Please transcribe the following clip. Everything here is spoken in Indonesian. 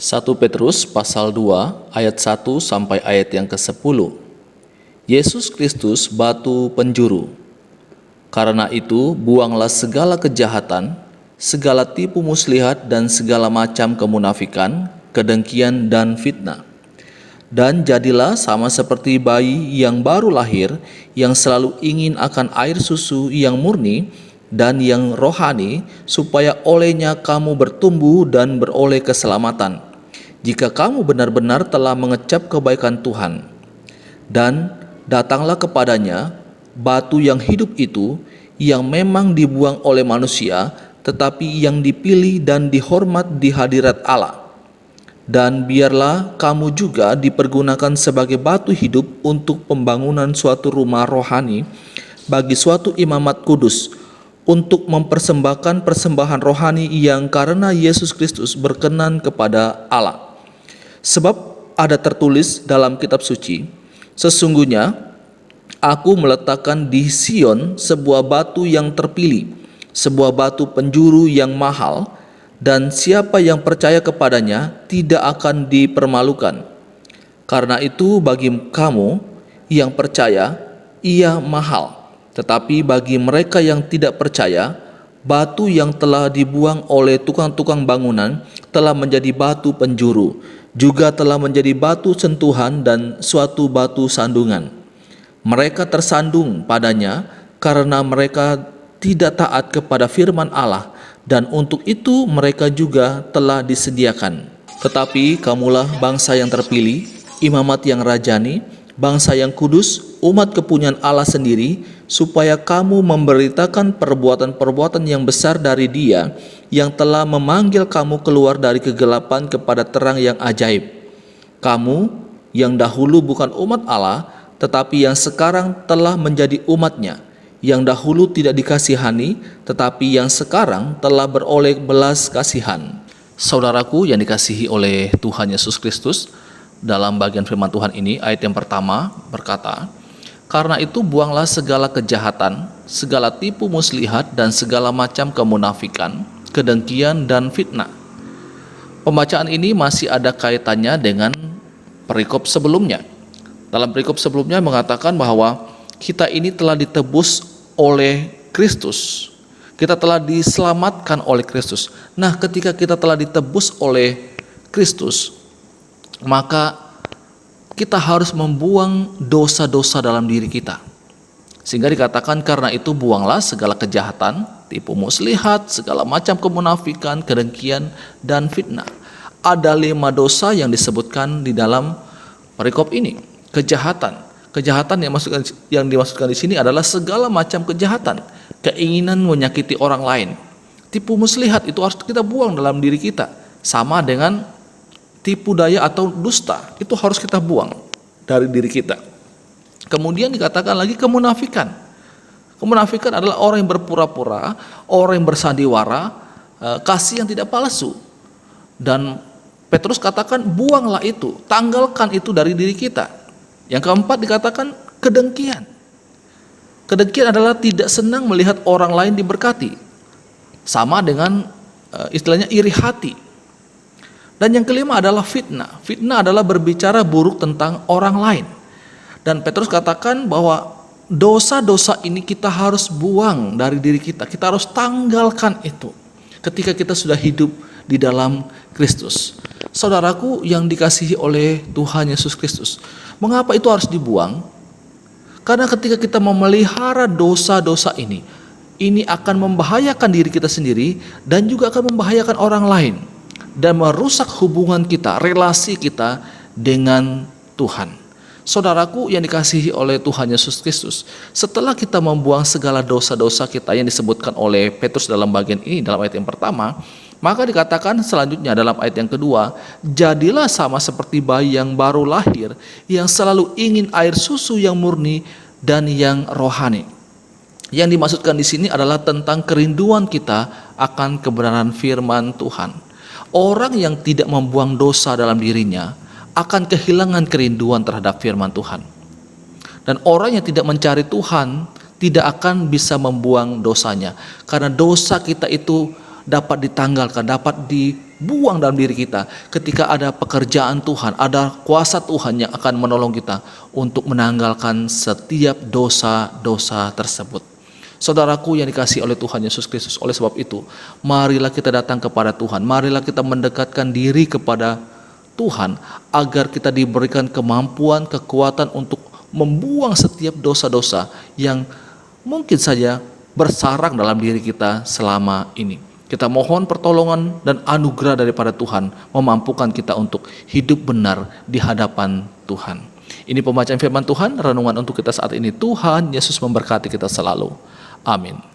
1 Petrus pasal 2 ayat 1 sampai ayat yang ke-10. Yesus Kristus batu penjuru. Karena itu buanglah segala kejahatan, segala tipu muslihat dan segala macam kemunafikan, kedengkian dan fitnah. Dan jadilah sama seperti bayi yang baru lahir, yang selalu ingin akan air susu yang murni dan yang rohani, supaya olehnya kamu bertumbuh dan beroleh keselamatan, jika kamu benar-benar telah mengecap kebaikan Tuhan. Dan datanglah kepadanya batu yang hidup itu, yang memang dibuang oleh manusia, tetapi yang dipilih dan dihormat di hadirat Allah. Dan biarlah kamu juga dipergunakan sebagai batu hidup untuk pembangunan suatu rumah rohani bagi suatu imamat kudus, untuk mempersembahkan persembahan rohani yang karena Yesus Kristus berkenan kepada Allah. Sebab ada tertulis dalam kitab suci, sesungguhnya aku meletakkan di Sion sebuah batu yang terpilih, sebuah batu penjuru yang mahal, dan siapa yang percaya kepadanya tidak akan dipermalukan. Karena itu bagi kamu yang percaya, ia mahal. Tetapi bagi mereka yang tidak percaya, batu yang telah dibuang oleh tukang-tukang bangunan telah menjadi batu penjuru, juga telah menjadi batu sentuhan dan suatu batu sandungan. Mereka tersandung padanya karena mereka tidak taat kepada firman Allah, dan untuk itu mereka juga telah disediakan. Tetapi kamulah bangsa yang terpilih, imamat yang rajani, bangsa yang kudus, umat kepunyaan Allah sendiri, supaya kamu memberitakan perbuatan-perbuatan yang besar dari Dia yang telah memanggil kamu keluar dari kegelapan kepada terang yang ajaib. Kamu yang dahulu bukan umat Allah, tetapi yang sekarang telah menjadi umat-Nya, yang dahulu tidak dikasihani, tetapi yang sekarang telah beroleh belas kasihan. Saudaraku yang dikasihi oleh Tuhan Yesus Kristus, dalam bagian firman Tuhan ini, ayat yang pertama berkata, karena itu buanglah segala kejahatan, segala tipu muslihat dan segala macam kemunafikan, kedengkian dan fitnah. Pembacaan ini masih ada kaitannya dengan perikop sebelumnya. Dalam perikop sebelumnya mengatakan bahwa kita ini telah ditebus oleh Kristus. Kita telah diselamatkan oleh Kristus. Nah, ketika kita telah ditebus oleh Kristus, maka kita harus membuang dosa-dosa dalam diri kita. Sehingga dikatakan karena itu buanglah segala kejahatan, tipu muslihat, segala macam kemunafikan, kedengkian dan fitnah. Ada 5 dosa yang disebutkan di dalam perikop ini. Kejahatan yang dimaksudkan di sini adalah segala macam kejahatan, keinginan menyakiti orang lain. Tipu muslihat itu harus kita buang dalam diri kita, sama dengan tipu daya atau dusta, itu harus kita buang dari diri kita. Kemudian dikatakan lagi kemunafikan. Kemunafikan adalah orang yang berpura-pura, orang yang bersandiwara, kasih yang tidak palsu. Dan Petrus katakan buanglah itu, tanggalkan itu dari diri kita. Yang keempat dikatakan kedengkian. Kedengkian adalah tidak senang melihat orang lain diberkati, sama dengan istilahnya iri hati. Dan yang kelima adalah fitnah. Fitnah adalah berbicara buruk tentang orang lain. Dan Petrus katakan bahwa dosa-dosa ini kita harus buang dari diri kita. Kita harus tanggalkan itu ketika kita sudah hidup di dalam Kristus. Saudaraku yang dikasihi oleh Tuhan Yesus Kristus, mengapa itu harus dibuang? Karena ketika kita memelihara dosa-dosa ini akan membahayakan diri kita sendiri dan juga akan membahayakan orang lain, dan merusak hubungan kita, relasi kita dengan Tuhan. Saudaraku yang dikasihi oleh Tuhan Yesus Kristus, setelah kita membuang segala dosa-dosa kita yang disebutkan oleh Petrus dalam bagian ini, dalam ayat yang pertama, maka dikatakan selanjutnya dalam ayat yang kedua, jadilah sama seperti bayi yang baru lahir, yang selalu ingin air susu yang murni dan yang rohani. Yang dimaksudkan di sini adalah tentang kerinduan kita akan kebenaran firman Tuhan. Orang yang tidak membuang dosa dalam dirinya akan kehilangan kerinduan terhadap firman Tuhan. Dan orang yang tidak mencari Tuhan tidak akan bisa membuang dosanya. Karena dosa kita itu dapat ditanggalkan, dapat buang dalam diri kita ketika ada pekerjaan Tuhan, ada kuasa Tuhan yang akan menolong kita untuk menanggalkan setiap dosa-dosa tersebut. Saudaraku yang dikasihi oleh Tuhan Yesus Kristus, oleh sebab itu, marilah kita datang kepada Tuhan, marilah kita mendekatkan diri kepada Tuhan agar kita diberikan kemampuan, kekuatan untuk membuang setiap dosa-dosa yang mungkin saja bersarang dalam diri kita selama ini. Kita mohon pertolongan dan anugerah daripada Tuhan memampukan kita untuk hidup benar di hadapan Tuhan. Ini pembacaan firman Tuhan, renungan untuk kita saat ini. Tuhan Yesus memberkati kita selalu. Amin.